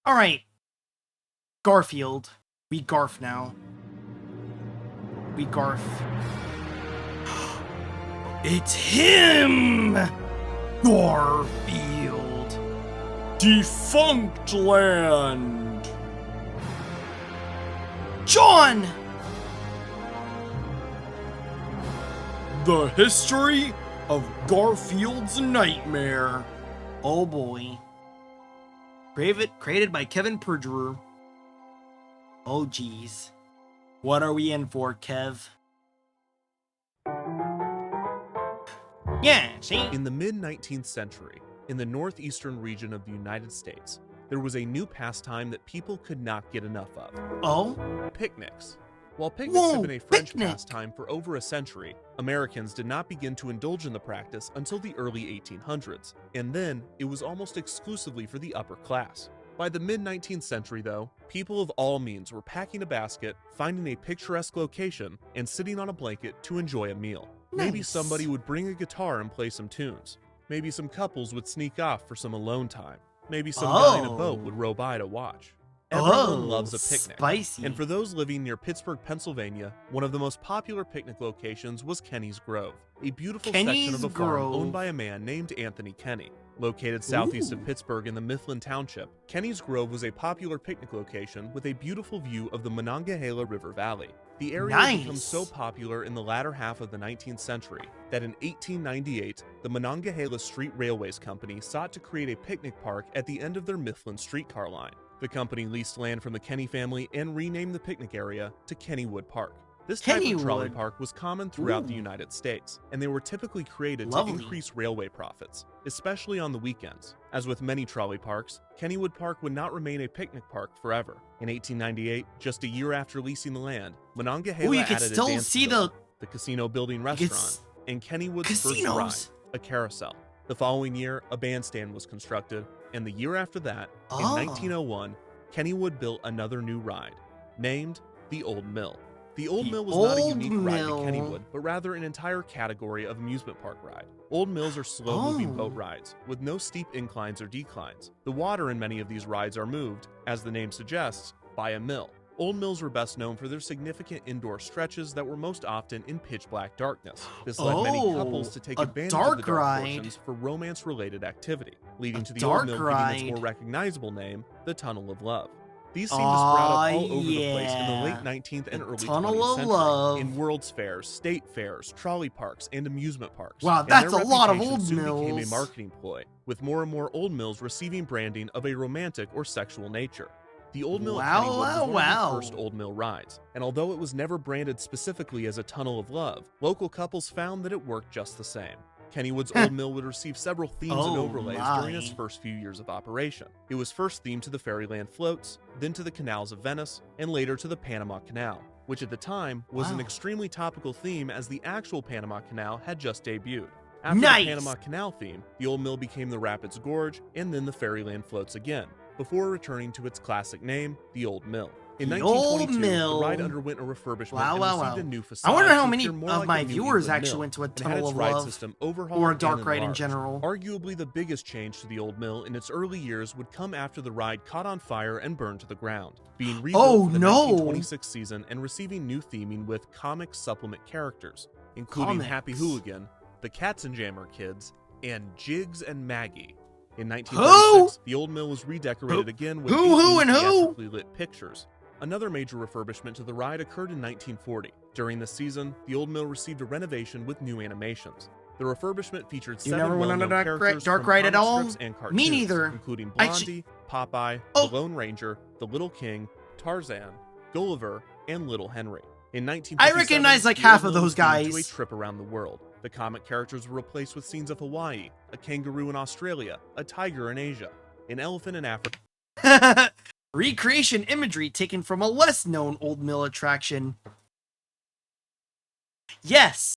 Alright. Garfield. We Garf now. We Garf. It's him! Garfield. Defunctland. John! The history of Garfield's nightmare. Oh boy. Created by Kevin Perjurer. Oh geez. What are we in for, Kev? Yeah, see? In the mid-19th century, in the northeastern region of the United States, there was a new pastime that people could not get enough of. Oh? Picnics. While picnics have been a French picnic. pastime for over a century, Americans did not begin to indulge in the practice until the early 1800s, and then it was almost exclusively for the upper class. By the mid-19th century, though, people of all means were packing a basket, finding a picturesque location, and sitting on a blanket to enjoy a meal. Maybe Nice. somebody would bring a guitar and play some tunes. Maybe some couples would sneak off for some alone time. Maybe some guy in a boat would row by to watch. Everyone loves a picnic. Spicy. And for those living near Pittsburgh, Pennsylvania, one of the most popular picnic locations was Kenny's Grove, a beautiful section of a farm owned by a man named Anthony Kenny. Located southeast of Pittsburgh in the Mifflin Township, Kenny's Grove was a popular picnic location with a beautiful view of the Monongahela River Valley. The area had become so popular in the latter half of the 19th century that in 1898, the Monongahela Street Railways Company sought to create a picnic park at the end of their Mifflin streetcar line. The company leased land from the Kenny family and renamed the picnic area to Kennywood Park. This type of trolley park was common throughout the United States, and they were typically created to increase railway profits, especially on the weekends. As with many trolley parks, Kennywood Park would not remain a picnic park forever. In 1898, just a year after leasing the land, Monongahela added a dance building, the casino building restaurant, and Kennywood's first ride, a carousel. The following year, a bandstand was constructed, and the year after that, in 1901, Kennywood built another new ride, named the Old Mill. The Old Mill was not a unique ride to Kennywood, but rather an entire category of amusement park ride. Old Mills are slow-moving boat rides, with no steep inclines or declines. The water in many of these rides are moved, as the name suggests, by a mill. Old Mills were best known for their significant indoor stretches that were most often in pitch-black darkness. This led many couples to take advantage of the dark portions for romance-related activity, leading to the Old Mill getting its more recognizable name, the Tunnel of Love. These seem to sprout up all over the place in the late 19th and early 20th century, in World's Fairs, state fairs, trolley parks, and amusement parks. Wow, that's a lot of Old soon Mills. became a marketing ploy, with more and more Old Mills receiving branding of a romantic or sexual nature. The Old Mill at Kennywood was one of the first Old Mill rides, and although it was never branded specifically as a Tunnel of Love, local couples found that it worked just the same. Kennywood's Old Mill would receive several themes and overlays during its first few years of operation. It was first themed to the Fairyland floats, then to the canals of Venice, and later to the Panama Canal, which at the time was an extremely topical theme as the actual Panama Canal had just debuted. After the Panama Canal theme, the Old Mill became the Rapids Gorge and then the Fairyland floats again, before returning to its classic name, the Old Mill. In 1922, the ride underwent a refurbishment and received a new facade. I wonder how many of my viewers actually went to a Tunnel of Love or a dark ride in general. Arguably the biggest change to the Old Mill in its early years would come after the ride caught on fire and burned to the ground, being rebuilt for the 1926 season and receiving new theming with comic supplement characters, including Happy Hooligan, the Katzenjammer Kids, and Jiggs and Maggie. In 1936, the Old Mill was redecorated again with theatrically lit pictures. Another major refurbishment to the ride occurred in 1940. During the season, the Old Mill received a renovation with new animations. The refurbishment featured 7 well-known characters from comic strips and cartoons, Me neither. including Blondie, Popeye, the Lone Ranger, the Little King, Tarzan, Gulliver, and Little Henry. In 1957, I recognize like half of those guys. To a trip around the world. The comic characters were replaced with scenes of Hawaii, a kangaroo in Australia, a tiger in Asia, an elephant in Africa. Recreation imagery taken from a less-known Old Mill attraction. Yes,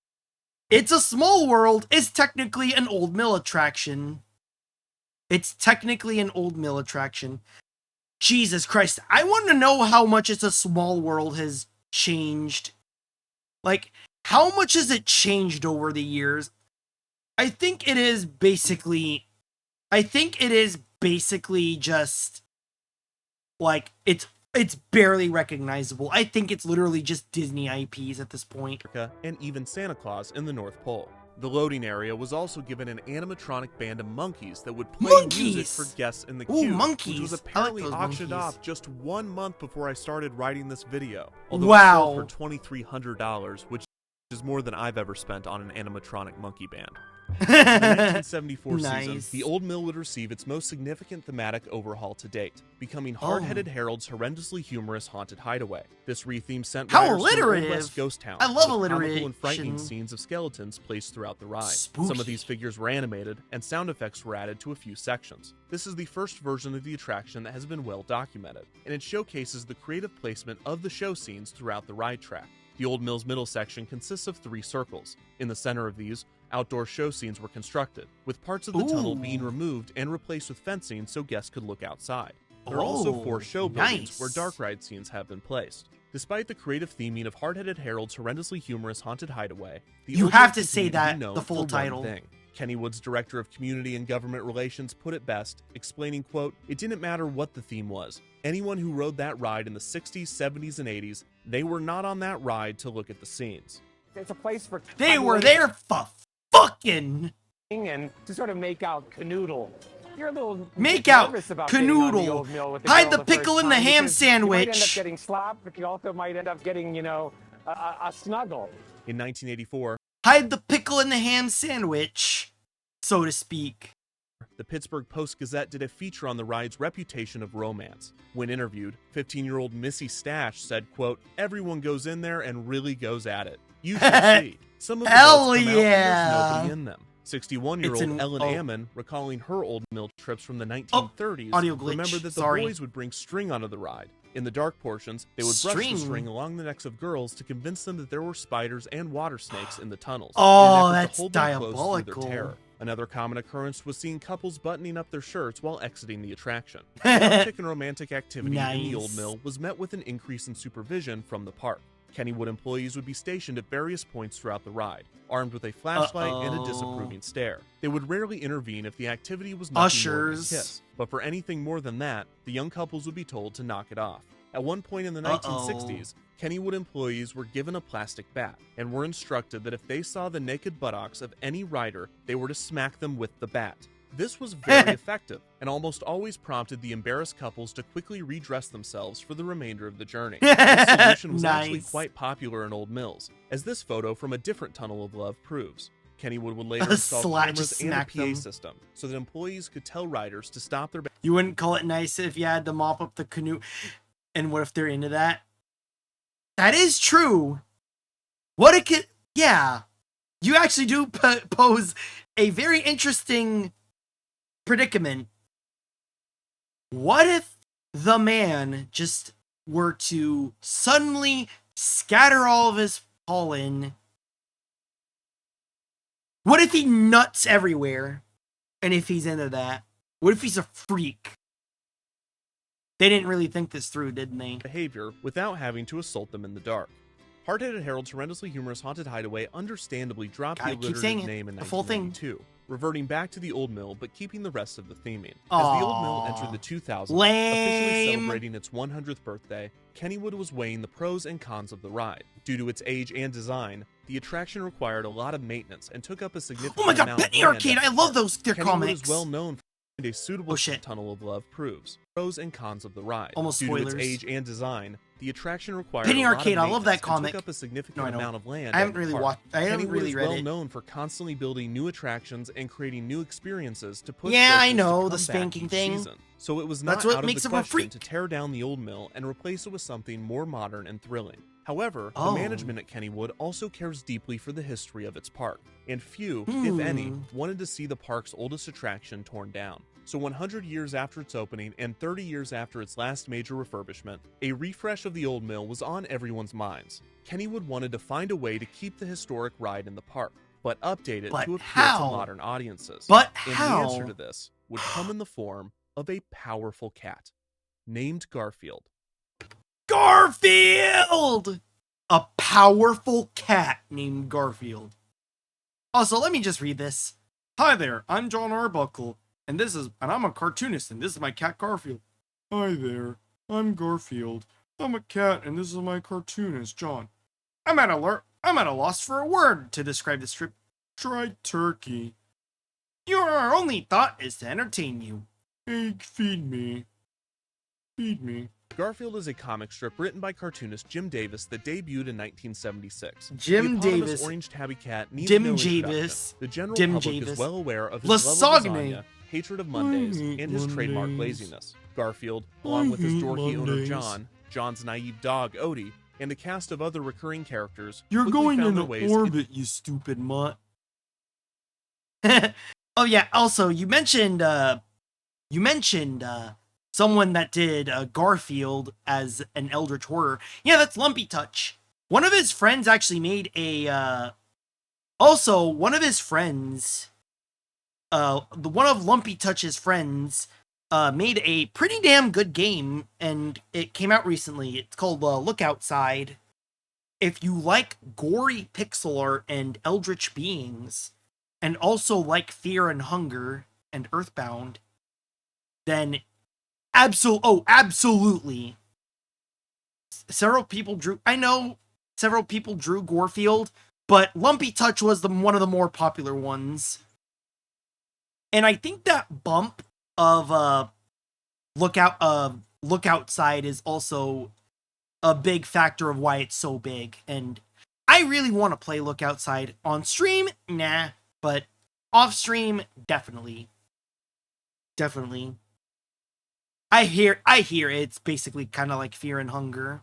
It's a Small World is technically an Old Mill attraction. It's technically an Old Mill attraction. Jesus Christ, I want to know how much It's a Small World has changed. Like, how much has it changed over the years? I think it is basically just like it's barely recognizable. I think it's literally just Disney IPs at this point. And even Santa Claus in the North Pole. The loading area was also given an animatronic band of monkeys that would play music for guests in the queue, which was apparently auctioned off just 1 month before I started writing this video. Although it sold for $2,300, which is more than I've ever spent on an animatronic monkey band. In the 1974 season, the Old Mill would receive its most significant thematic overhaul to date, becoming Hard-Headed Harold's horrendously humorous haunted hideaway. This retheme sent riders to Old West Ghost Town, I love with comical and frightening scenes of skeletons placed throughout the ride. Spooky. Some of these figures were animated, and sound effects were added to a few sections. This is the first version of the attraction that has been well documented, and it showcases the creative placement of the show scenes throughout the ride track. The Old Mill's middle section consists of 3 circles. In the center of these, outdoor show scenes were constructed, with parts of the tunnel being removed and replaced with fencing so guests could look outside. There are also 4 show buildings where dark ride scenes have been placed. Despite the creative theming of Hard-Headed Harold's horrendously humorous haunted hideaway, you have to say that the full title. Kennywood's director of community and government relations put it best, explaining, quote, "It didn't matter what the theme was. Anyone who rode that ride in the 60s, 70s, and 80s, they were not on that ride to look at the scenes. It's a place for they were there for fucking and to sort of make out canoodle. You're a little make out canoodle. Hide the pickle in the ham sandwich. You might end up getting slapped, but you also might end up getting, you know, a snuggle. In 1984, hide the pickle in the ham sandwich, so to speak. The Pittsburgh Post-Gazette did a feature on the ride's reputation of romance. When interviewed, 15-year-old Missy Stash said, quote, "Everyone goes in there and really goes at it. You should see. Some of the boats come out and there's nobody in them." 61-year-old Ellen Ammon, recalling her Old Mill trips from the 1930s, remembered that the boys would bring string onto the ride. In the dark portions, they would brush the string along the necks of girls to convince them that there were spiders and water snakes in the tunnels. Oh, that's diabolical. Their terror. Another common occurrence was seeing couples buttoning up their shirts while exiting the attraction. Uptick in romantic activity in the Old Mill was met with an increase in supervision from the park. Kennywood employees would be stationed at various points throughout the ride, armed with a flashlight and a disapproving stare. They would rarely intervene if the activity was nothing more than a kiss, but for anything more than that, the young couples would be told to knock it off. At one point in the 1960s, Kennywood employees were given a plastic bat and were instructed that if they saw the naked buttocks of any rider, they were to smack them with the bat. This was very effective and almost always prompted the embarrassed couples to quickly redress themselves for the remainder of the journey. This solution was actually quite popular in Old Mills, as this photo from a different tunnel of love proves. Kennywood would later install cameras and a PA system so that employees could tell riders to stop their... You wouldn't call it nice if you had to mop up the canoe. And what if they're into that? That is true. What it could... Yeah. You actually do pose a very interesting predicament. What if the man just were to suddenly scatter all of his pollen? What if he nuts everywhere? And if he's into that? What if he's a freak? They didn't really think this through, didn't they? Behavior without having to assault them in the dark. Hard-Headed Harold's horrendously humorous haunted hideaway understandably dropped the alliterative name in 1992, reverting back to the Old Mill but keeping the rest of the theming. As the Old Mill entered the 2000s, officially celebrating its 100th birthday, Kennywood was weighing the pros and cons of the ride. Due to its age and design, the attraction required a lot of maintenance and took up a significant amount of land. Penny Arcade! I love their comics! Kennywood is well known for a suitable tunnel of love proves. Pros and cons of the ride. Almost Due spoilers. to its age and design, the attraction required Penny a lot Arcade, of I love that comic. Took up a significant amount of land. I haven't really watched. I haven't Kennywood really is read well it. known for constantly building new attractions and creating new experiences to push. Yeah, I locals know to the come spanking back each thing. season. So it was not That's what out makes of the him a question freak. to tear down the Old Mill and replace it with something more modern and thrilling. However, the management at Kennywood also cares deeply for the history of its park, and few, if any, wanted to see the park's oldest attraction torn down. So 100 years after its opening and 30 years after its last major refurbishment, a refresh of the Old Mill was on everyone's minds. Kennywood wanted to find a way to keep the historic ride in the park, but update it to appeal to modern audiences. And the answer to this would come in the form of a powerful cat named Garfield. Garfield! A powerful cat named Garfield. Also, let me just read this. Hi there, I'm John Arbuckle, and I'm a cartoonist, and this is my cat Garfield. Hi there. I'm Garfield. I'm a cat, and this is my cartoonist, John. I'm at a loss for a word to describe the strip. Try turkey. Your only thought is to entertain you. Hey, feed me. Feed me. Garfield is a comic strip written by cartoonist Jim Davis that debuted in 1976. Jim the eponymous Davis. orange tabby cat needs Jim no Javis. introduction. The general Jim public Javis. is well aware of his love of Lasagne. lasagna, hatred of Mondays, hate and his trademark Mondays. laziness. Garfield, along with his hate dorky owner Mondays. John, John's naive dog Odie, and a cast of other recurring characters, You're quickly going found in their an ways orbit, you stupid mutt. Oh yeah, also you mentioned someone that did Garfield as an Eldritch Horror. Yeah, that's Lumpy Touch. One of his friends actually made a one of his friends one of Lumpy Touch's friends made a pretty damn good game, and it came out recently. It's called Look Outside. If you like gory pixel art and eldritch beings, and also like Fear and Hunger and Earthbound, then absolutely. Several people drew Garfield, but Lumpy Touch was one of the more popular ones. And I think that bump of Look Outside is also a big factor of why it's so big. And I really want to play Look Outside on stream, nah, but off stream, definitely. I hear it's basically kind of like Fear and Hunger.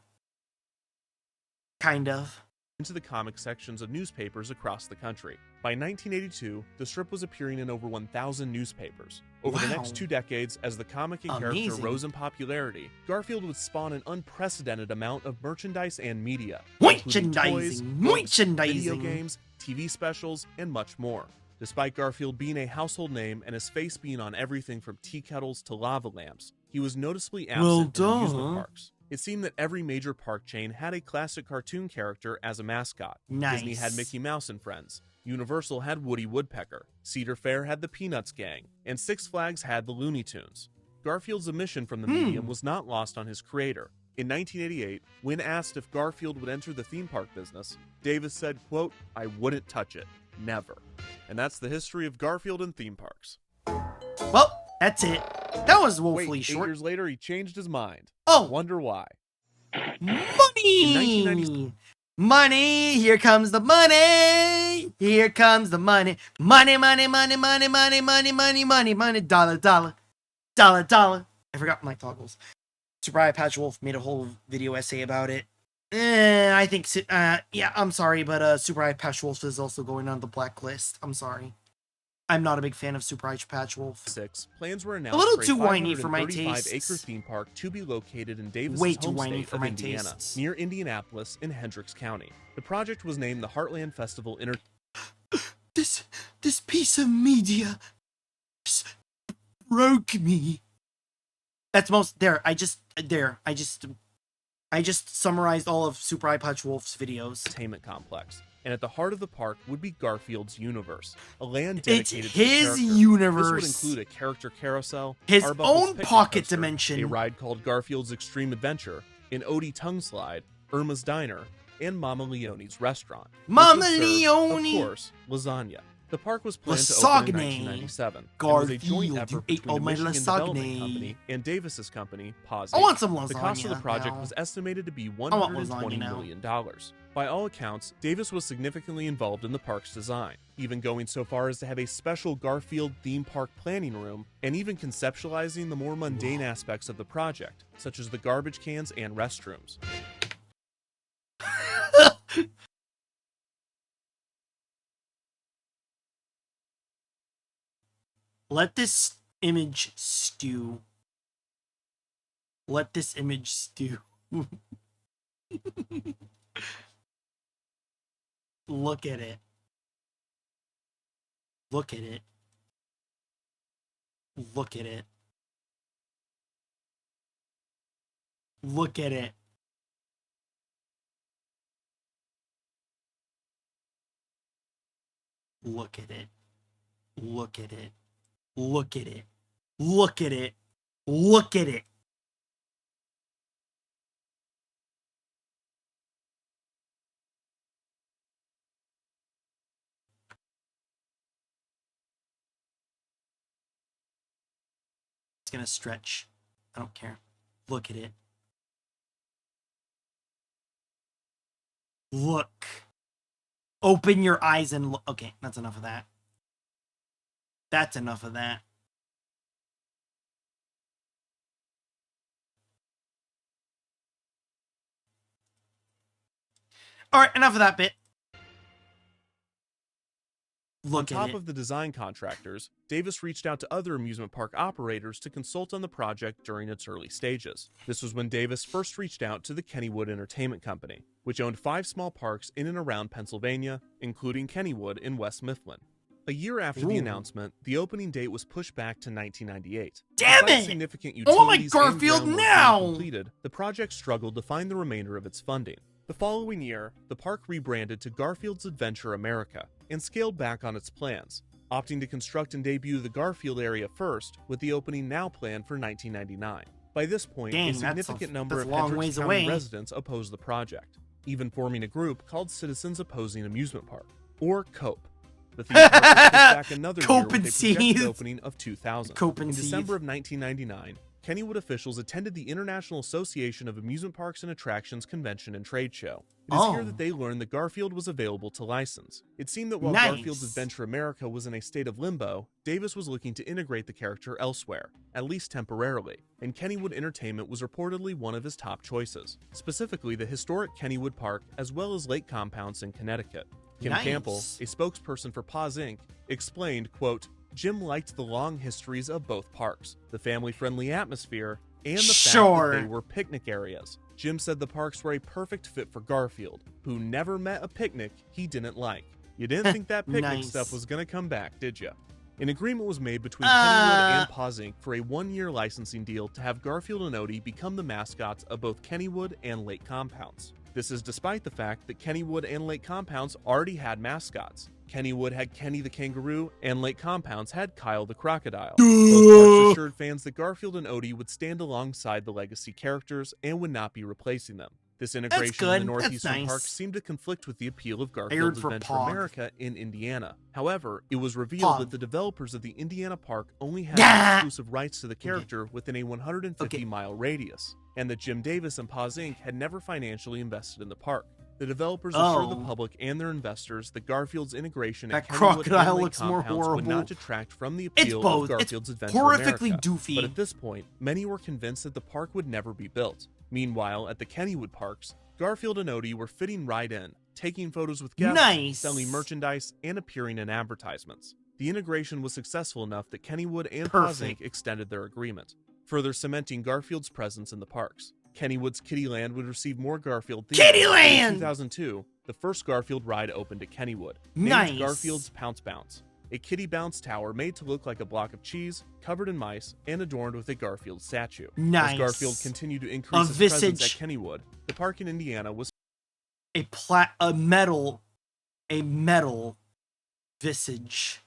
Kind of. into the comic sections of newspapers across the country. By 1982, the strip was appearing in over 1,000 newspapers. Over the next 2 decades, as the comic and character rose in popularity, Garfield would spawn an unprecedented amount of merchandise and media, including toys, books, video games, TV specials, and much more. Despite Garfield being a household name and his face being on everything from tea kettles to lava lamps, he was noticeably absent in amusement parks. It seemed that every major park chain had a classic cartoon character as a mascot. Disney had Mickey Mouse and Friends, Universal had Woody Woodpecker, Cedar Fair had the Peanuts Gang, and Six Flags had the Looney Tunes. Garfield's omission from the medium was not lost on his creator. In 1988, when asked if Garfield would enter the theme park business, Davis said, quote, "I wouldn't touch it. Never." And that's the history of Garfield and theme parks. Well, that's it. That was woefully short. 8 years later, he changed his mind. Oh! Wonder why. Money! Money! Here comes the money! Here comes the money! Money, money, money, money, money, money, money, money, money, dollar, dollar, dollar, dollar. I forgot my toggles. Super Eye Patch Wolf made a whole video essay about it. I think, yeah, I'm sorry, but Super Eye Patch Wolf is also going on the blacklist. I'm sorry. I'm not a big fan of Super Eye Patch Wolf. Plans were announced a little for too whiny for my 535 tastes. acre theme park to be located in Davis's Way too home whiny state for of my Indiana, tastes. near Indianapolis in Hendricks County. The project was named the Heartland Festival This piece of media broke me. That's most there. I just summarized all of Super Eye Patch Wolf's videos. Entertainment complex. And at the heart of the park would be Garfield's universe, a land dedicated it's to the his character. universe. This would include a character carousel, his Arbuckle's own picnic pocket coaster, dimension, a ride called Garfield's Extreme Adventure, an Odie tongue slide, Irma's Diner, and Mama Leone's restaurant. Mama which would serve, Leone! of course, lasagna. The park was planned to open in 1997 and was a joint effort between the Michigan Development Company and Davis's company, Pause. I want some lasagna. The cost of the project now. was estimated to be I want $120 lasagna now. million. By all accounts, Davis was significantly involved in the park's design, even going so far as to have a special Garfield theme park planning room, and even conceptualizing the more mundane aspects of the project, such as the garbage cans and restrooms. Let this image stew. Let this image stew. Look at it. Look at it. Look at it. Look at it. Look at it. Look at it. Look at it. Look at it. Look at it. gonna stretch. I don't care. Look at it. Look. Open your eyes and look. Okay, that's enough of that. That's enough of that. All right, enough of that bit. Look on top of the design contractors, Davis reached out to other amusement park operators to consult on the project during its early stages. This was when Davis first reached out to the Kennywood Entertainment Company, which owned 5 small parks in and around Pennsylvania, including Kennywood in West Mifflin. A year after the announcement, the opening date was pushed back to 1998. Damn Despite it! significant I want my utilities Garfield and groundwork now! being completed, the project struggled to find the remainder of its funding. The following year, the park rebranded to Garfield's Adventure America and scaled back on its plans, opting to construct and debut the Garfield area first, with the opening now planned for 1999. By this point, a significant number of Hendricks County residents opposed the project, even forming a group called Citizens Opposing Amusement Park, or COPE. The theme park was pushed back another year with a projected opening of 2000. In December of 1999, Kennywood officials attended the International Association of Amusement Parks and Attractions Convention and Trade Show. It is here that they learned that Garfield was available to license. It seemed that while Garfield's Adventure America was in a state of limbo, Davis was looking to integrate the character elsewhere, at least temporarily, and Kennywood Entertainment was reportedly one of his top choices, specifically the historic Kennywood Park as well as lake compounds in Connecticut. Kim Campbell, a spokesperson for Paws Inc., explained, quote, Jim liked the long histories of both parks, the family-friendly atmosphere, and the fact that they were picnic areas. Jim said the parks were a perfect fit for Garfield, who never met a picnic he didn't like. You didn't think that picnic stuff was gonna come back, did ya? An agreement was made between Kennywood and Paws Inc. for a 1-year licensing deal to have Garfield and Odie become the mascots of both Kennywood and Lake Compounds. This is despite the fact that Kennywood and Lake Compounds already had mascots. Kennywood had Kenny the Kangaroo, and Lake Compounds had Kyle the Crocodile. Both parks assured fans that Garfield and Odie would stand alongside the legacy characters and would not be replacing them. This integration in the Northeastern park seemed to conflict with the appeal of Garfield's Adventure America in Indiana. However, it was revealed that the developers of the Indiana park only had exclusive rights to the character within a 150-mile radius, and that Jim Davis and Paws Inc. had never financially invested in the park. The developers assured the public and their investors that Garfield's integration at Kennywood and Lake Compounds would not detract from the appeal of Garfield's Adventure America. But at this point, many were convinced that the park would never be built. Meanwhile, at the Kennywood parks, Garfield and Odie were fitting right in, taking photos with guests, selling merchandise, and appearing in advertisements. The integration was successful enough that Kennywood and Paws Inc. extended their agreement, further cementing Garfield's presence in the parks. Kennywood's Kittyland would receive more Garfield themes. In 2002, the first Garfield ride opened at Kennywood, named Garfield's Pounce Bounce, a kitty bounce tower made to look like a block of cheese, covered in mice, and adorned with a Garfield statue. As Garfield continued to increase his presence at Kennywood, the park in Indiana was a metal visage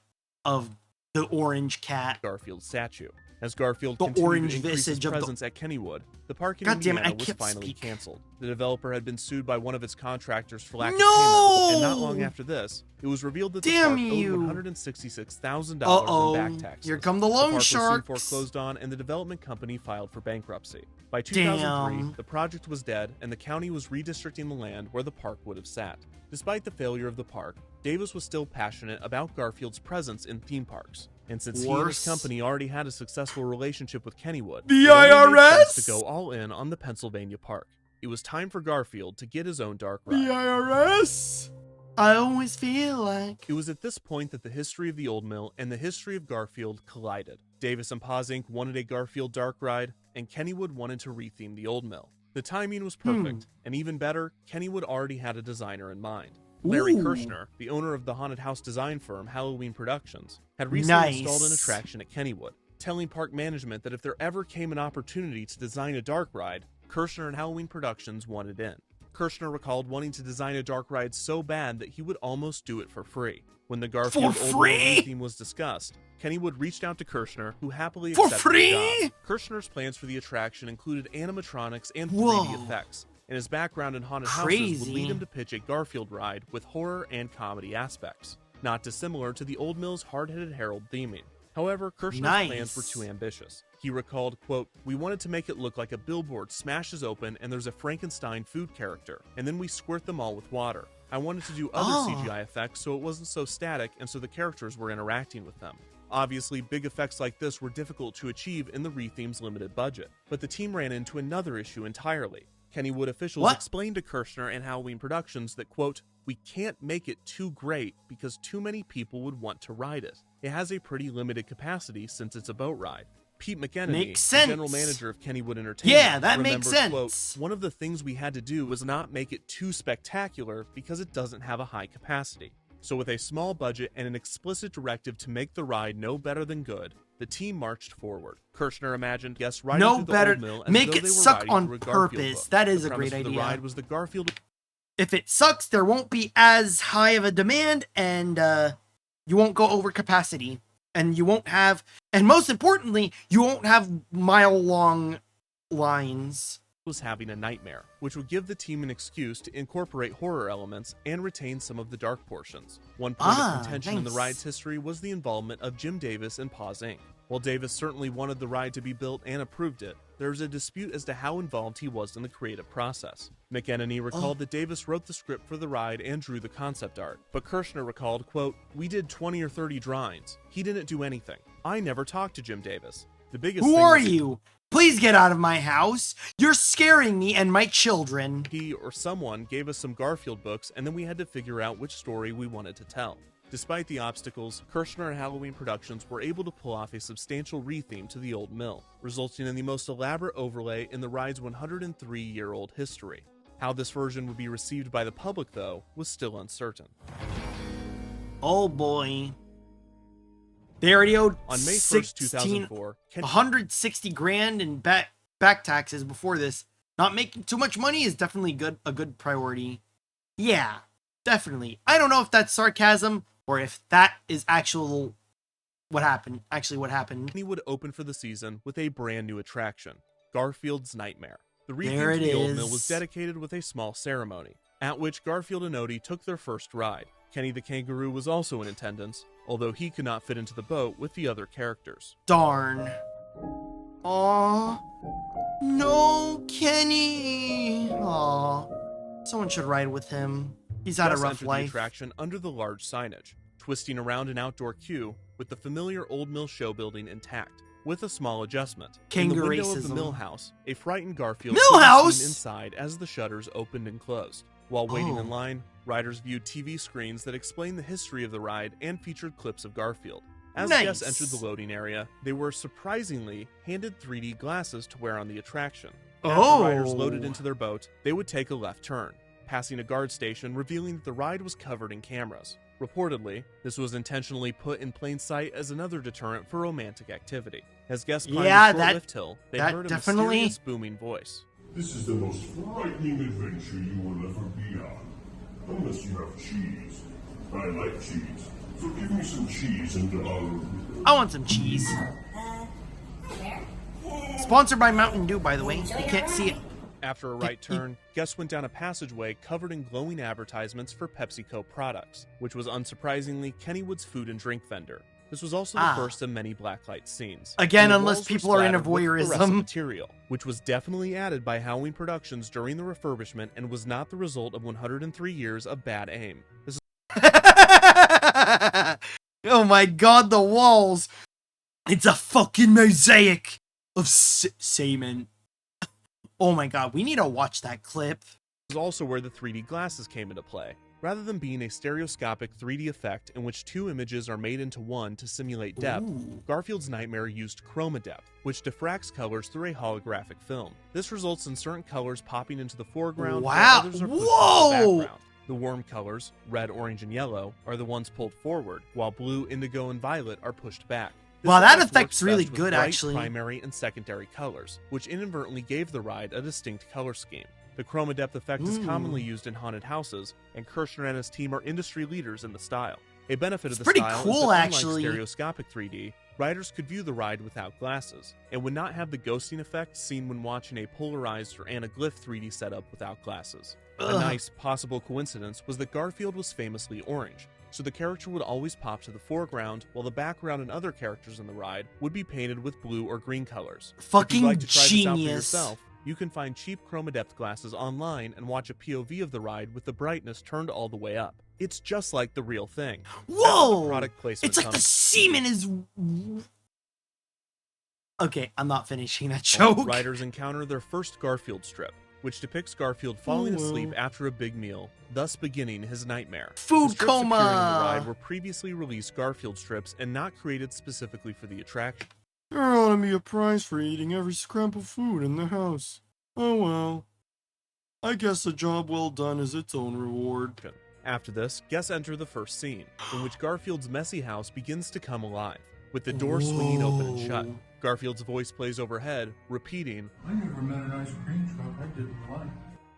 of the orange cat. Garfield statue. As Garfield continued to increase his presence at Kennywood, the park in Indiana was finally canceled. The developer had been sued by one of its contractors for lack of payment, and not long after this, it was revealed that the park owed $166,000 in back taxes. Here come the loan sharks. The park was soon foreclosed on, and the development company filed for bankruptcy. By 2003, the project was dead, and the county was redistricting the land where the park would have sat. Despite the failure of the park, Davis was still passionate about Garfield's presence in theme parks. And since he and his company already had a successful relationship with Kennywood, the IRS to go all in on the Pennsylvania park. It was time for Garfield to get his own dark ride. The IRS! I always feel like... It was at this point that the history of the Old Mill and the history of Garfield collided. Davis and Paws Inc. wanted a Garfield dark ride, and Kennywood wanted to retheme the Old Mill. The timing was perfect, and even better, Kennywood already had a designer in mind. Larry Kirshner, the owner of the haunted house design firm Halloween Productions, had recently installed an attraction at Kennywood, telling park management that if there ever came an opportunity to design a dark ride, Kirshner and Halloween Productions wanted in. Kirshner recalled wanting to design a dark ride so bad that he would almost do it for free. When the Garfield Old Mill theme was discussed, Kennywood reached out to Kirshner, who happily accepted the job. Kirshner's plans for the attraction included animatronics and 3D effects, and his background in haunted houses would lead him to pitch a Garfield ride with horror and comedy aspects, not dissimilar to the Old Mill's hard-headed Harold theming. However, Kirshner's plans were too ambitious. He recalled, quote, "We wanted to make it look like a billboard smashes open and there's a Frankenstein food character, and then we squirt them all with water. I wanted to do other CGI effects so it wasn't so static and so the characters were interacting with them. Obviously, big effects like this were difficult to achieve in the retheme's limited budget, but the team ran into another issue entirely. Kennywood officials explained to Kirshner and Halloween Productions that, quote, "We can't make it too great because too many people would want to ride it. It has a pretty limited capacity since it's a boat ride." Pete McEnany, the general manager of Kennywood Entertainment, makes sense. Quote, "One of the things we had to do was not make it too spectacular because it doesn't have a high capacity. So with a small budget and an explicit directive to make the ride no better than good, the team marched forward. Kirshner imagined guests riding through the old mill as make though it they were suck riding on through a Garfield purpose. book. That is The a great premise of idea. The ride was the Garfield. If it sucks, there won't be as high of a demand, and you won't go over capacity, and you won't have, and most importantly, you won't have mile-long lines. Was having a nightmare, which would give the team an excuse to incorporate horror elements and retain some of the dark portions. One point of contention in the ride's history was the involvement of Jim Davis and Paws Inc. While Davis certainly wanted the ride to be built and approved it, there was a dispute as to how involved he was in the creative process. McEnany recalled that Davis wrote the script for the ride and drew the concept art, but Kirshner recalled, quote, "We did 20 or 30 drawings. He didn't do anything. I never talked to Jim Davis. The biggest Who thing are was you? Please get out of my house. You're scaring me and my children." he or someone gave us some Garfield books and then we had to figure out which story we wanted to tell. Despite the obstacles, Kirshner and Halloween Productions were able to pull off a substantial retheme to the old mill, resulting in the most elaborate overlay in the ride's 103-year-old history. How this version would be received by the public, though, was still uncertain. Oh boy. They already owed On May 1st, 2004, 160 grand in back taxes before this. Not making too much money is definitely a good priority. Yeah, definitely. I don't know if that's sarcasm or if that is what happened. He would open for the season with a brand new attraction, Garfield's Nightmare. The There retheme it to the old mill is. was dedicated with a small ceremony, at which Garfield and Odie took their first ride. Kenny the Kangaroo was also in attendance, although he could not fit into the boat with the other characters. Darn. Aw. No, Kenny. Aw. Someone should ride with him. He's had a Gus rough entered the life. attraction under the large signage, twisting around an outdoor queue with the familiar old mill show building intact, with a small adjustment. In the window of the Kangaroosism. mill house, a frightened Garfield Mill could be house? seen inside as the shutters opened and closed. While waiting Oh. in line, riders viewed TV screens that explained the history of the ride and featured clips of Garfield. As guests Nice. entered the loading area, they were surprisingly handed 3D glasses to wear on the attraction. As Oh. the riders loaded into their boat, they would take a left turn, passing a guard station revealing that the ride was covered in cameras. Reportedly, this was intentionally put in plain sight as another deterrent for romantic activity. As guests climbed Yeah, the short lift hill, they that heard a definitely- mysterious booming voice. This is the most frightening adventure you will ever be on. Unless you have cheese. I like cheese. So give me some cheese and I want some cheese. Sponsored by Mountain Dew, by the way. You can't see it. After a right turn, guests went down a passageway covered in glowing advertisements for PepsiCo products, which was unsurprisingly Kennywood's food and drink vendor. This was also the first of many blacklight scenes. Again, And the unless walls were people are into splattered with fluorescent voyeurism. material, which was definitely added by Halloween Productions during the refurbishment and was not the result of 103 years of bad aim. This is Oh my god, the walls. It's a fucking mosaic of semen. Oh my god, we need to watch that clip. also where the 3D glasses came into play. Rather than being a stereoscopic 3D effect in which two images are made into one to simulate depth, Ooh. Garfield's Nightmare used chroma depth, which diffracts colors through a holographic film. This results in certain colors popping into the foreground Wow. while others are pushed Whoa. into the background. The warm colors, red, orange, and yellow, are the ones pulled forward, while blue, indigo, and violet are pushed back. This Wow, that effect effect's works really best with good, bright actually. primary and secondary colors, which inadvertently gave the ride a distinct color scheme. The chroma depth effect is commonly used in haunted houses, and Kirshner and his team are industry leaders in the style. A benefit of the pretty style cool, is that actually. unlike stereoscopic 3D, riders could view the ride without glasses, and would not have the ghosting effect seen when watching a polarized or anaglyph 3D setup without glasses. A Ugh. nice, possible coincidence was that Garfield was famously orange, so the character would always pop to the foreground, while the background and other characters in the ride would be painted with blue or green colors. If Fucking you'd like to try this out for genius. yourself, you can find cheap chroma depth glasses online and watch a POV of the ride with the brightness turned all the way up. It's just like the real thing. Whoa! Product placement It's like the comes. semen is... Okay, I'm not finishing that joke. Riders encounter their first Garfield strip, which depicts Garfield falling asleep after a big meal, thus beginning his nightmare. Food the strips coma! appearing in the ride were previously released Garfield strips and not created specifically for the attraction. There ought to be a prize for eating every scrap of food in the house. Oh well. I guess a job well done is its own reward. After this, guests enter the first scene, in which Garfield's messy house begins to come alive, with the door swinging open and shut. Whoa. Garfield's voice plays overhead, repeating, I never met an ice cream truck I didn't like.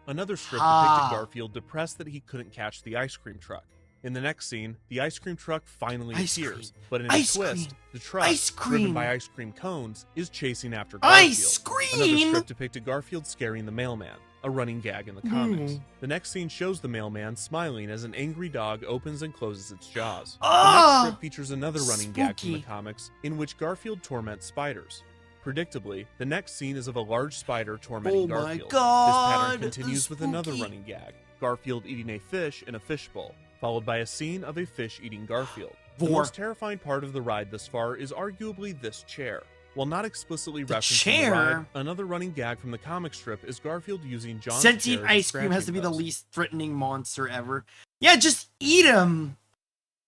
Another strip Ah. depicted Garfield depressed that he couldn't catch the ice cream truck. In the next scene, the ice cream truck finally Ice appears, cream. but in a Ice twist, cream. the truck, Ice driven cream. by ice cream cones, is chasing after Garfield. Ice Another cream! strip depicted Garfield scaring the mailman, a running gag in the comics. The next scene shows the mailman smiling as an angry dog opens and closes its jaws. The Ah! next strip features another running gag from the Spooky. comics, in which Garfield torments spiders. Predictably, the next scene is of a large spider tormenting Oh my Garfield. God, This pattern continues with another spooky. running gag, Garfield eating a fish in a fishbowl, followed by a scene of a fish eating Garfield. The Vor. most terrifying part of the ride thus far is arguably this chair. While not explicitly The referencing chair? the ride, another running gag from the comic strip is Garfield using John's Sentient chair as a ice cream has to be the scratching least threatening monster ever. Yeah, just eat him.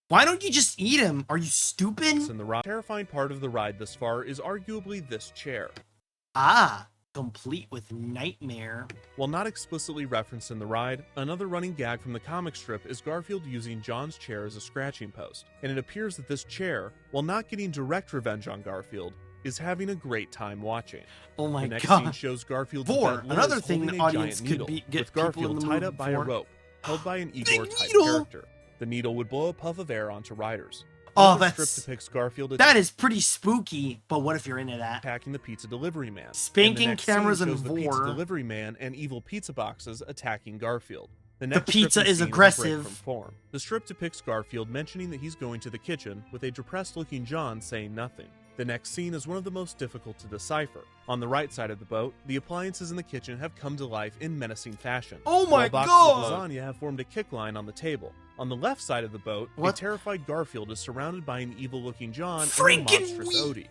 Why don't you just eat him? Are you stupid? post in the ride. Terrifying part of the ride thus far is arguably this chair. Ah, complete with nightmare. While not explicitly referenced in the ride, another running gag from the comic strip is Garfield using John's chair as a scratching post, and it appears that this chair, while not getting direct revenge on Garfield, is having a great time watching. Oh my The next scene god. shows Garfield Vor, another thing the audience could needle, be- get with people in Garfield the tied mood up by a for. rope, held by an Igor-type needle! character. The needle would blow a puff of air onto riders. Oh, Another that's- strip depicts Garfield That is pretty spooky, but what if you're into that? attacking the pizza delivery man. Spanking And the next scene cameras and shows the pizza vor. delivery man and evil pizza boxes attacking Garfield. The pizza strip is scene a break aggressive. from form. The strip depicts Garfield mentioning that he's going to the kitchen, with a depressed-looking John saying nothing. The next scene is one of the most difficult to decipher. On the right side of the boat, the appliances in the kitchen have come to life in menacing fashion. Oh my while boxes god! of lasagna have formed a kick line on the table. On the left side of the boat, What? a terrified Garfield is surrounded by an evil-looking John and a Freaking monstrous wee- Odie,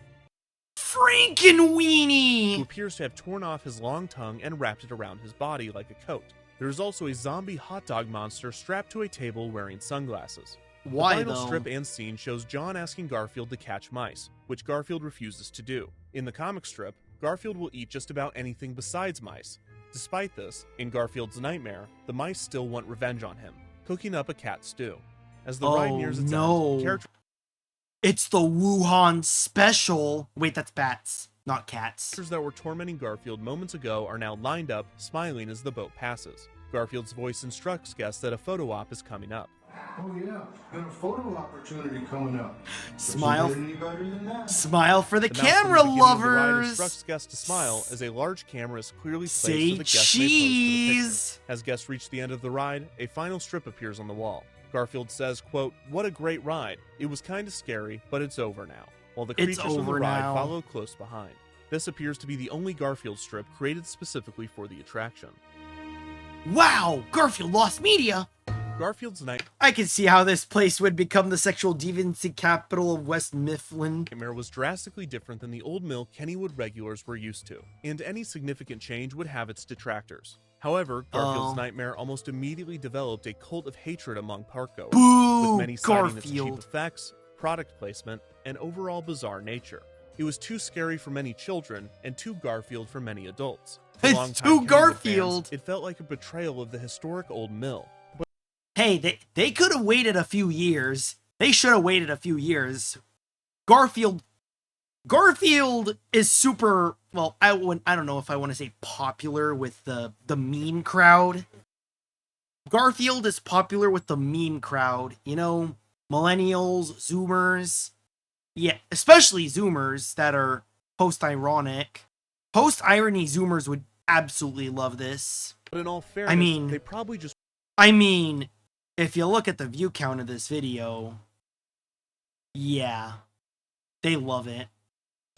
Freaking who weenie! appears to have torn off his long tongue and wrapped it around his body like a coat. There is also a zombie hot dog monster strapped to a table wearing sunglasses. Why The final though? strip and scene shows John asking Garfield to catch mice, which Garfield refuses to do. In the comic strip, Garfield will eat just about anything besides mice. Despite this, in Garfield's nightmare, the mice still want revenge on him, cooking up a cat stew. As the ride Oh, nears its no. end, characters It's the Wuhan special. Wait, that's bats, not cats. that were tormenting Garfield moments ago are now lined up, smiling as the boat passes. Garfield's voice instructs guests that a photo op is coming up. Oh yeah, got a photo opportunity coming up. Smile. Doesn't get any better than that. Smile for the The mouse from camera the beginning of the ride lovers. instructs guests to smile as a large camera is clearly placed so Say the guests may pose for the picture. cheese. As guests reach the end of the ride, a final strip appears on the wall. Garfield says, quote, "What a great ride. It was kinda scary, but it's over now." While the It's creatures from the over ride now. follow close behind. This appears to be the only Garfield strip created specifically for the attraction. Wow, Garfield lost media. Garfield's I can see how this place would become the sexual deviancy capital of West Mifflin. nightmare was drastically different than the old mill Kennywood regulars were used to, and any significant change would have its detractors. However, Garfield's Oh. nightmare almost immediately developed a cult of hatred among parkgoers, Boo, with many citing its cheap Garfield. effects, product placement, and overall bizarre nature. It was too scary for many children and too Garfield for many adults. To It's longtime too Kennywood Garfield. fans, it felt like a betrayal of the historic old mill. Hey, they could have waited a few years. They should have waited a few years. Garfield is super, well, I don't know if I want to say popular with the meme crowd. Garfield is popular with the meme crowd, you know, millennials, zoomers. Yeah, especially zoomers that are post-ironic. Post-irony zoomers would absolutely love this. But in all fairness, mean- they probably just I mean, if you look at the view count of this video, yeah, they love it.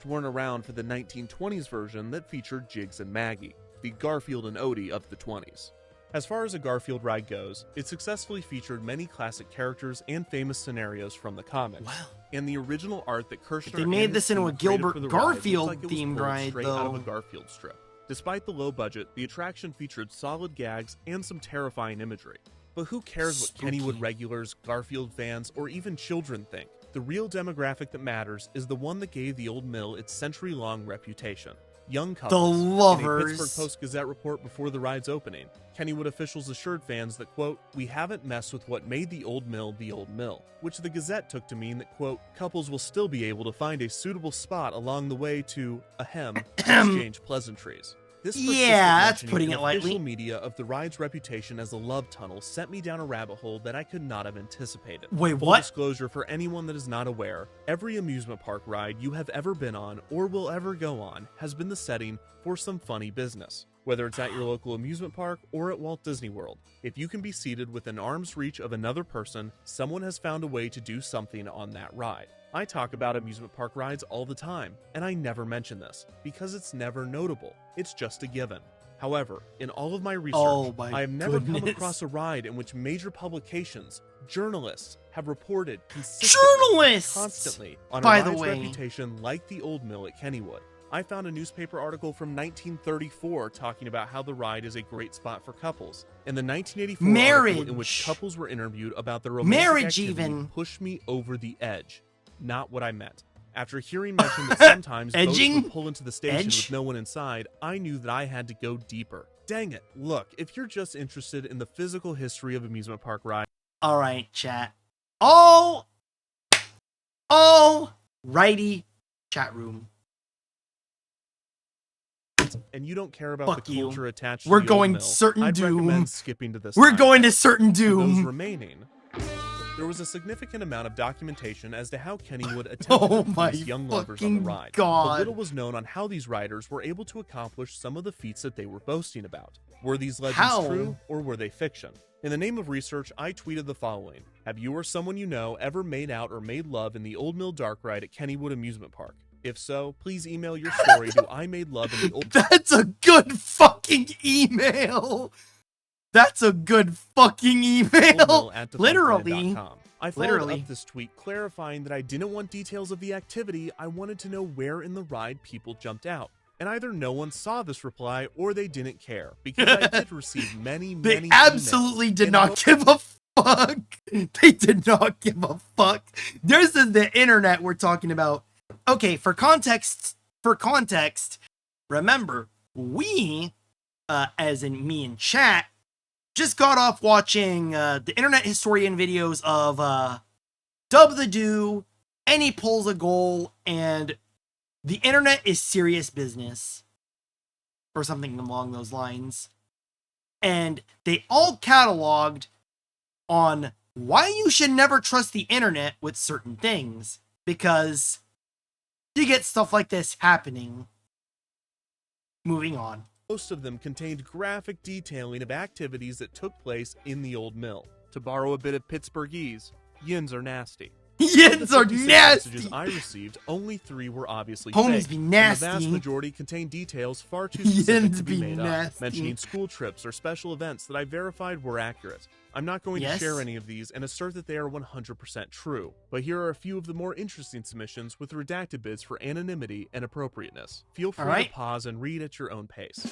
Weren't around for the 1920s version that featured Jiggs and Maggie, the Garfield and Odie of the 20s. As far as a Garfield ride goes, it successfully featured many classic characters and famous scenarios from the comics. Wow. And the original art that Kirshner They made and this his into a team created Gilbert for the Garfield ride looks like it was themed pulled ride, straight out of a though. Garfield strip. Despite the low budget, the attraction featured solid gags and some terrifying imagery. But who cares what Spooky. Kennywood regulars, Garfield fans, or even children think? The real demographic that matters is the one that gave the old mill its century-long reputation. Young couples. The lovers. In a Pittsburgh Post-Gazette report before the ride's opening, Kennywood officials assured fans that, quote, "We haven't messed with what made the old mill, which the Gazette took to mean that, quote, "Couples will still be able to find a suitable spot along the way to, exchange pleasantries." This persistent Yeah, that's mentioning putting in it lightly. official media of the ride's reputation as a love tunnel sent me down a rabbit hole that I could not have anticipated. Wait, Full what? disclosure for anyone that is not aware, every amusement park ride you have ever been on or will ever go on has been the setting for some funny business. Whether it's at your local amusement park or at Walt Disney World, if you can be seated within arm's reach of another person, someone has found a way to do something on that ride. I talk about amusement park rides all the time, and I never mention this, because it's never notable. It's just a given. However, in all of my research, I have never come across a ride in which major publications, journalists, have reported constantly on a ride's reputation like the old mill at Kennywood. I found a newspaper article from 1934 talking about how the ride is a great spot for couples. And the 1984 article in which couples were interviewed about their romantic activity pushed me over the edge. Not what I meant. After hearing mentioned that sometimes boats would pull into the station with no one inside, I knew that I had to go deeper. Dang it. Look, if you're just interested in the physical history of amusement park rides... Alright, chat. Righty, chat room. And you don't care about the culture attached to We're the going old mill, certain I'd doom. recommend skipping to this We're time. going to certain For those doom. remaining, there was a significant amount of documentation as to how Kennywood attempted to please young lovers on the ride. But little was known on how these riders were able to accomplish some of the feats that they were boasting about. Were these legends true, or were they fiction? In the name of research, I tweeted the following. Have you or someone you know ever made out or made love in the Old Mill Dark Ride at Kennywood Amusement Park? If so, please email your story to I made love in the old... That's a good fucking email. That's a good fucking email. Literally. I followed up this tweet clarifying that I didn't want details of the activity. I wanted to know where in the ride people jumped out. And either no one saw this reply or they didn't care, because I did receive many They absolutely did not give a fuck. They did not give a fuck. This is the internet we're talking about. Okay, for context, remember, we, as in me and chat, just got off watching the internet historian videos of Dub the Do, and he pulls a goal, and the internet is serious business, or something along those lines. And they all cataloged on why you should never trust the internet with certain things, because you get stuff like this happening. Moving on. Most of them contained graphic detailing of activities that took place in the old mill. To borrow a bit of Pittsburghese, yins are nasty. Yins are nasty! Messages I received, only 3 were obviously Homies fake, be nasty. and the vast majority contained details far too specific Yins to be made nasty. up, mentioning school trips or special events that I verified were accurate. I'm not going to share any of these and assert that they are 100% true, but here are a few of the more interesting submissions with redacted bits for anonymity and appropriateness. Feel free to pause and read at your own pace.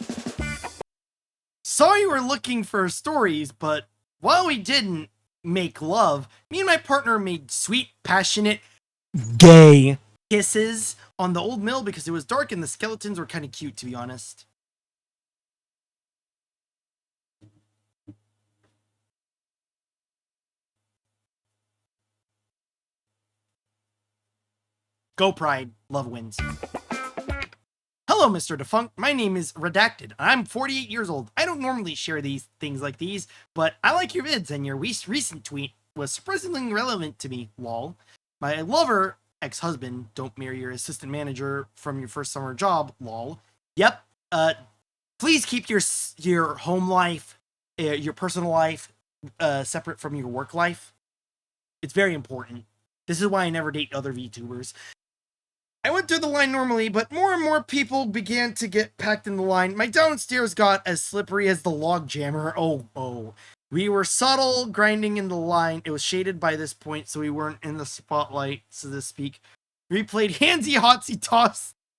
Sorry we're looking for stories, but while we didn't make love, me and my partner made sweet, passionate, gay kisses on the old mill because it was dark and the skeletons were kind of cute, to be honest. Go Pride, love wins. Hello, Mr. Defunct. My name is Redacted. I'm 48 years old. I don't normally share these things like these, but I like your vids, and your recent tweet was surprisingly relevant to me, lol. My lover, ex-husband, don't marry your assistant manager from your first summer job, lol. Yep. Please keep your home life, your personal life separate from your work life. It's very important. This is why I never date other VTubers. I went through the line normally, but more and more people began to get packed in the line. My downstairs got as slippery as the log jammer. Oh. We were subtle, grinding in the line. It was shaded by this point, so we weren't in the spotlight, so to speak. We played handsy,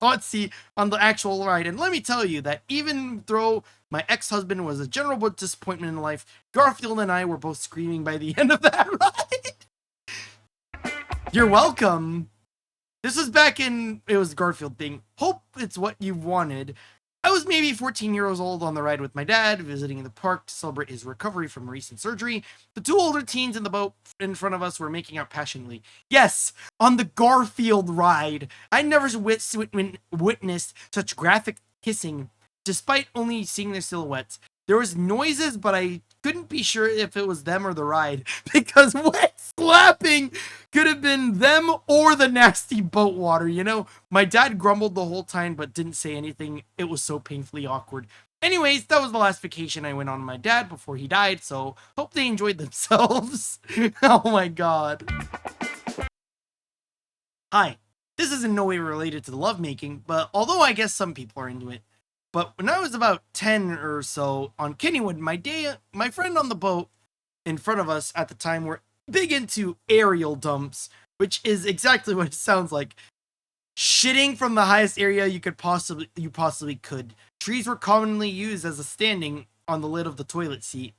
hotsy on the actual ride. And let me tell you that even though my ex-husband was a general disappointment in life, Garfield and I were both screaming by the end of that ride. You're welcome. This was back in, it was the Garfield thing. Hope it's what you wanted. I was maybe 14 years old on the ride with my dad, visiting the park to celebrate his recovery from recent surgery. The two older teens in the boat in front of us were making out passionately. Yes, on the Garfield ride. I never witnessed such graphic kissing, despite only seeing their silhouettes. There was noises, but I couldn't be sure if it was them or the ride, because wet slapping could have been them or the nasty boat water, you know? My dad grumbled the whole time, but didn't say anything. It was so painfully awkward. Anyways, that was the last vacation I went on with my dad before he died, so hope they enjoyed themselves. Oh my god. Hi, this is in no way related to the lovemaking, but although I guess some people are into it. But when I was about 10 or so on Kennywood, my friend on the boat in front of us at the time were big into aerial dumps, which is exactly what it sounds like. Shitting from the highest area you possibly could. Trees were commonly used as a standing on the lid of the toilet seat.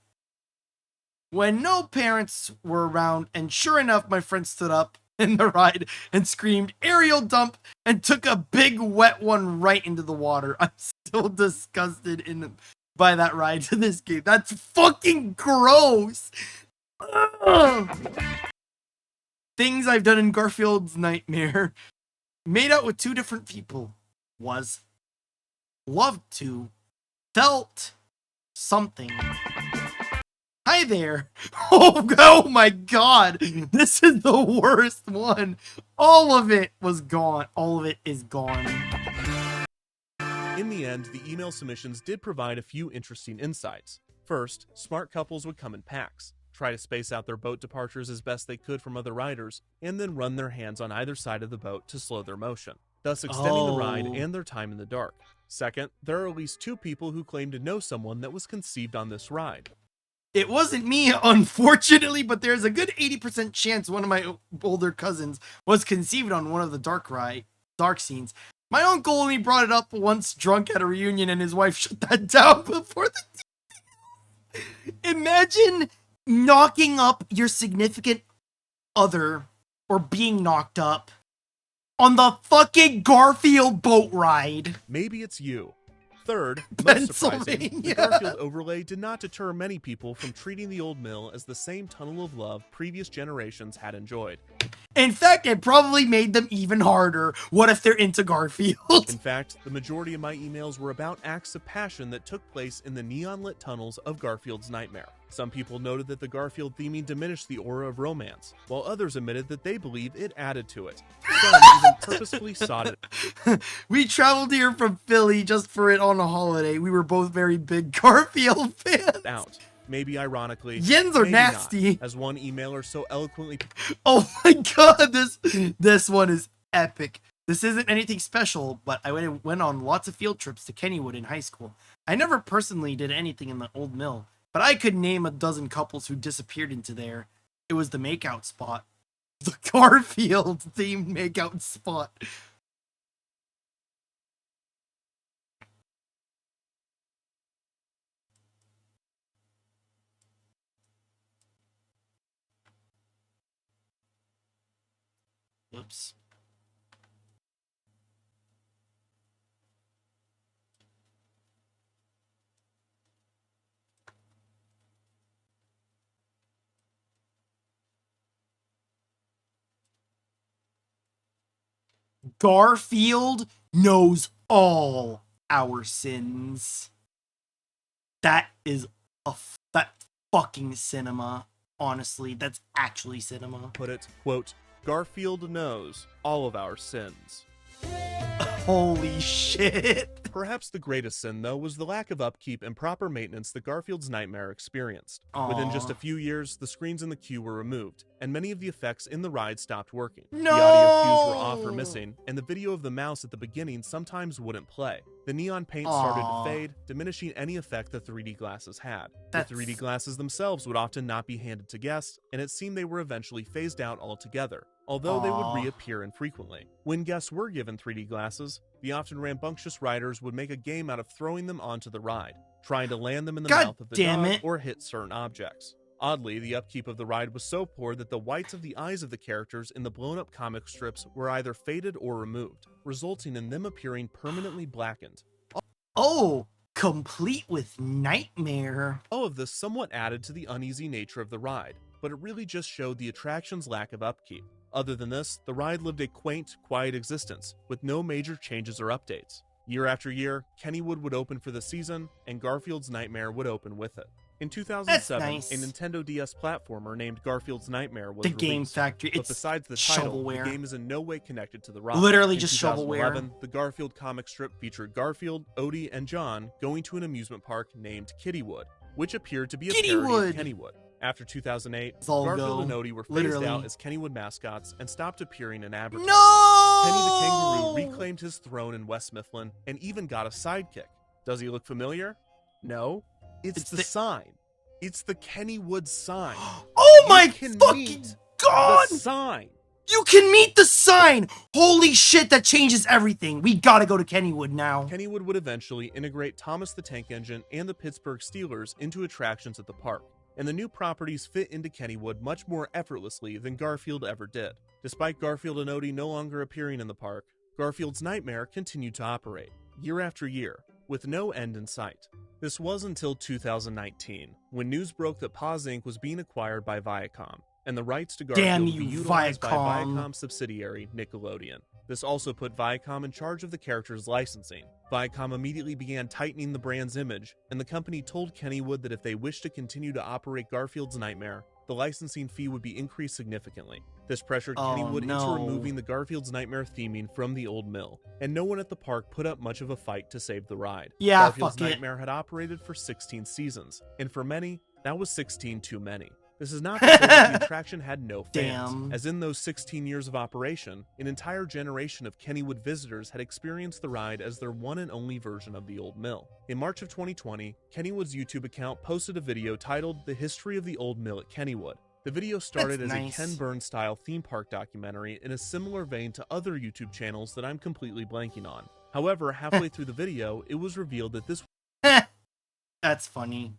When no parents were around, and sure enough, my friend stood up in the ride and screamed aerial dump and took a big wet one right into the water. I'm still disgusted by that ride to this game. That's fucking gross. Ugh. Things I've done in Garfield's Nightmare. Made out with two different people. Was. Loved to. Felt. Something. Hi there. Oh my god. This is the worst one. All of it was gone. All of it is gone. In the end, the email submissions did provide a few interesting insights. First, smart couples would come in packs, try to space out their boat departures as best they could from other riders, and then run their hands on either side of the boat to slow their motion, thus extending the ride and their time in the dark. Second, there are at least two people who claim to know someone that was conceived on this ride. It wasn't me, unfortunately, but there's a good 80% chance one of my older cousins was conceived on one of the dark scenes. My uncle only brought it up once drunk at a reunion, and his wife shut that down before the... Imagine knocking up your significant other, or being knocked up, on the fucking Garfield boat ride. Maybe it's you. Third, most surprising, the Garfield overlay did not deter many people from treating the old mill as the same tunnel of love previous generations had enjoyed. In fact, it probably made them even harder. What if they're into Garfield? In fact, the majority of my emails were about acts of passion that took place in the neon-lit tunnels of Garfield's Nightmare. Some people noted that the Garfield theming diminished the aura of romance, while others admitted that they believe it added to it. Some even purposefully sought it. We traveled here from Philly just for it on a holiday. We were both very big Garfield fans. Out. Maybe ironically, Yins are nasty. Not, as one emailer so eloquently... Oh my god, this one is epic. This isn't anything special, but I went on lots of field trips to Kennywood in high school. I never personally did anything in the old mill, but I could name a dozen couples who disappeared into there. It was the makeout spot. The Garfield themed makeout spot. Whoops. Garfield knows all our sins. That is that fucking cinema. Honestly, that's actually cinema. Put it, quote, Garfield knows all of our sins. Holy shit. Perhaps the greatest sin, though, was the lack of upkeep and proper maintenance that Garfield's Nightmare experienced. Within just a few years, the screens in the queue were removed, and many of the effects in the ride stopped working. No! The audio cues were off or missing, and the video of the mouse at the beginning sometimes wouldn't play. The neon paint started to fade, diminishing any effect the 3D glasses had. The 3D glasses themselves would often not be handed to guests, and it seemed they were eventually phased out altogether, although they would reappear infrequently. When guests were given 3D glasses, the often rambunctious riders would make a game out of throwing them onto the ride, trying to land them in the mouth of the dog or hit certain objects. Oddly, the upkeep of the ride was so poor that the whites of the eyes of the characters in the blown-up comic strips were either faded or removed, resulting in them appearing permanently blackened. Oh, complete with Nightmare. All of this somewhat added to the uneasy nature of the ride, but it really just showed the attraction's lack of upkeep. Other than this, the ride lived a quaint, quiet existence, with no major changes or updates. Year after year, Kennywood would open for the season, and Garfield's Nightmare would open with it. In 2007, a Nintendo DS platformer named Garfield's Nightmare was released. Game Factory. But besides the title, shovelware. The game is in no way connected to the ride. Literally just shovelware. In 2011, the Garfield comic strip featured Garfield, Odie, and John going to an amusement park named Kittywood, which appeared to be a parody of Kennywood. After 2008, Garfield and Odie were phased out as Kennywood mascots and stopped appearing in advertisements. No! Kenny the Kangaroo reclaimed his throne in West Mifflin and even got a sidekick. Does he look familiar? No. It's the sign. It's the Kennywood sign. Oh my fucking god! The sign. You can meet the sign! Holy shit, that changes everything. We gotta go to Kennywood now. Kennywood would eventually integrate Thomas the Tank Engine and the Pittsburgh Steelers into attractions at the park, and the new properties fit into Kennywood much more effortlessly than Garfield ever did. Despite Garfield and Odie no longer appearing in the park, Garfield's Nightmare continued to operate, year after year, with no end in sight. This was until 2019, when news broke that Paws Inc. was being acquired by Viacom, and the rights to Garfield would be utilized by Viacom subsidiary Nickelodeon. This also put Viacom in charge of the character's licensing. Viacom immediately began tightening the brand's image, and the company told Kennywood that if they wished to continue to operate Garfield's Nightmare, the licensing fee would be increased significantly. This pressured Kennywood into removing the Garfield's Nightmare theming from the old mill, and no one at the park put up much of a fight to save the ride. Yeah, Garfield's Nightmare had operated for 16 seasons, and for many, that was 16 too many. This is not because the attraction had no fans, as in those 16 years of operation, an entire generation of Kennywood visitors had experienced the ride as their one and only version of the old mill. In March of 2020, Kennywood's YouTube account posted a video titled The History of the Old Mill at Kennywood. The video started as a Ken Burns-style theme park documentary in a similar vein to other YouTube channels that I'm completely blanking on. However, halfway through the video, it was revealed that this That's funny.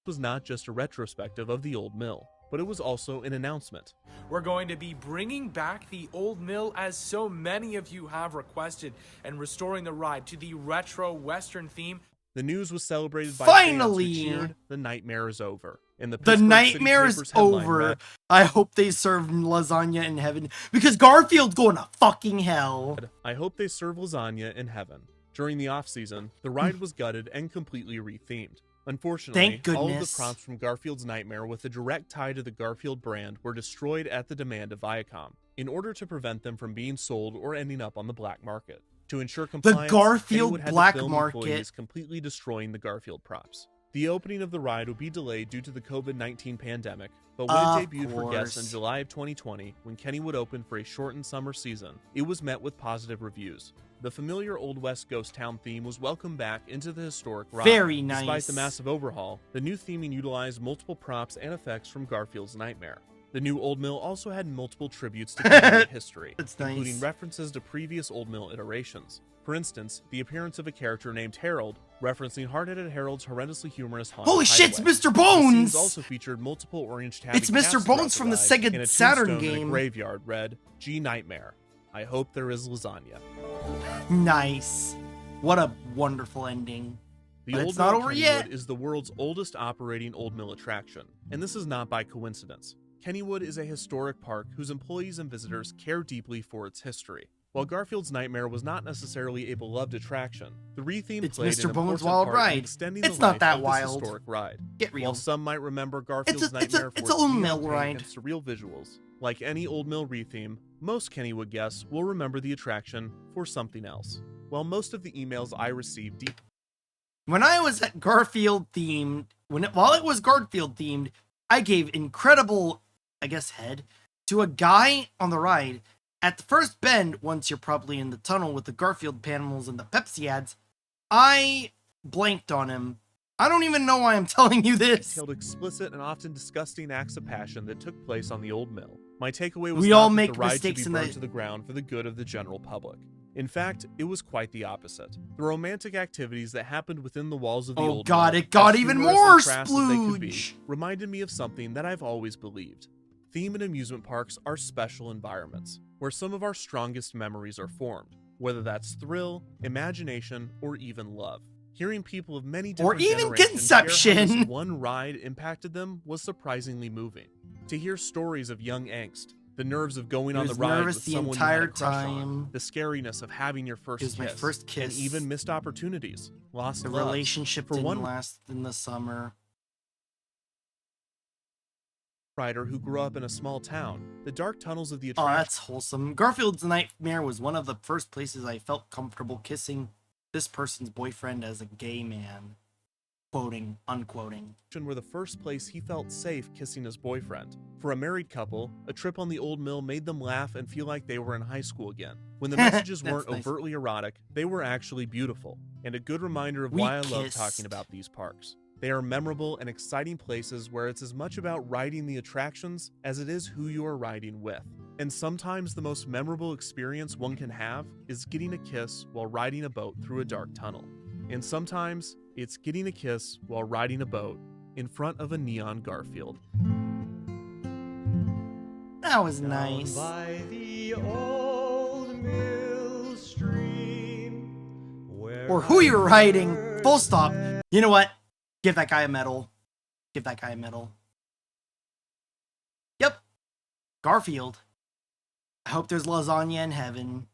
was not just a retrospective of the old mill, but it was also an announcement. We're going to be bringing back the old mill as so many of you have requested and restoring the ride to the retro western theme. The news was celebrated by Finally! fans who cheered, "The nightmare is over." And the nightmare is over. I hope they serve lasagna in heaven, because Garfield's going to fucking hell. I hope they serve lasagna in heaven. During the off-season, the ride was gutted and completely rethemed. Unfortunately, all of the props from Garfield's Nightmare with a direct tie to the Garfield brand were destroyed at the demand of Viacom, in order to prevent them from being sold or ending up on the black market. To ensure compliance, the Garfield had black to film market employees completely destroying the Garfield props. The opening of the ride would be delayed due to the COVID-19 pandemic, but when it debuted for guests in July of 2020, when Kennywood opened for a shortened summer season, it was met with positive reviews. The familiar Old West ghost town theme was welcomed back into the historic ride. Very nice. Despite the massive overhaul, the new theming utilized multiple props and effects from Garfield's Nightmare. The new Old Mill also had multiple tributes to Kennywood history, including references to previous Old Mill iterations. For instance, the appearance of a character named Harold, referencing Hard-Headed Harold's horrendously humorous haunted Holy shit, it's Mr. Bones! The scenes also featured multiple orange tabby It's Mr. Bones from the Sega Saturn game. In a graveyard read, "G Nightmare. I hope there is lasagna." Nice. What a wonderful ending. The Old Mill Kennywood is the world's oldest operating Old Mill attraction, and this is not by coincidence. Kennywood is a historic park whose employees and visitors care deeply for its history. While Garfield's Nightmare was not necessarily a beloved attraction, the retheme played an important part in extending the life of this historic ride. Get real. While some might remember Garfield's Nightmare for its neon paint and surreal visuals, like any Old Mill retheme, most Kennywood guests will remember the attraction for something else. while most of the emails I received When I was at Garfield themed, while it was Garfield themed, I gave incredible, I guess, head to a guy on the ride. At the first bend, once you're probably in the tunnel with the Garfield panels and the Pepsi ads, I blanked on him. I don't even know why I'm telling you this. detailed explicit and often disgusting acts of passion that took place on the old mill. My takeaway was We not all that make the ride mistakes should be in burned to the ground for the good of the general public. In fact, it was quite the opposite. The romantic activities that happened within the walls of the old God, mill, it got as even humorous more and crass as they could be, splooge. reminded me of something that I've always believed. Theme and amusement parks are special environments, where some of our strongest memories are formed, whether that's thrill, imagination, or even love. Hearing people of many different even generations share how conception. this one ride impacted them was surprisingly moving. To hear stories of young angst, the nerves of going He on the was ride nervous with the someone you had a entire crush on, time. the scariness of having your first It was kiss, my first kiss. and even missed opportunities, lost The loves. relationship For didn't one last in the summer. rider who grew up in a small town, the dark tunnels of the Oh, attraction that's wholesome. Garfield's Nightmare was one of the first places I felt comfortable kissing this person's boyfriend as a gay man. Quoting, unquoting. were the first place he felt safe kissing his boyfriend. For a married couple, a trip on the old mill made them laugh and feel like they were in high school again. When the messages That's weren't nice. overtly erotic, they were actually beautiful, and a good reminder of We why I love kissed. talking about these parks. They are memorable and exciting places where it's as much about riding the attractions as it is who you are riding with. And sometimes the most memorable experience one can have is getting a kiss while riding a boat through a dark tunnel. And sometimes it's getting a kiss while riding a boat in front of a neon Garfield. That was nice. By the old mill stream, Or who you're riding. Full stop. You know what? Give that guy a medal. Give that guy a medal. Yep. Garfield. I hope there's lasagna in heaven.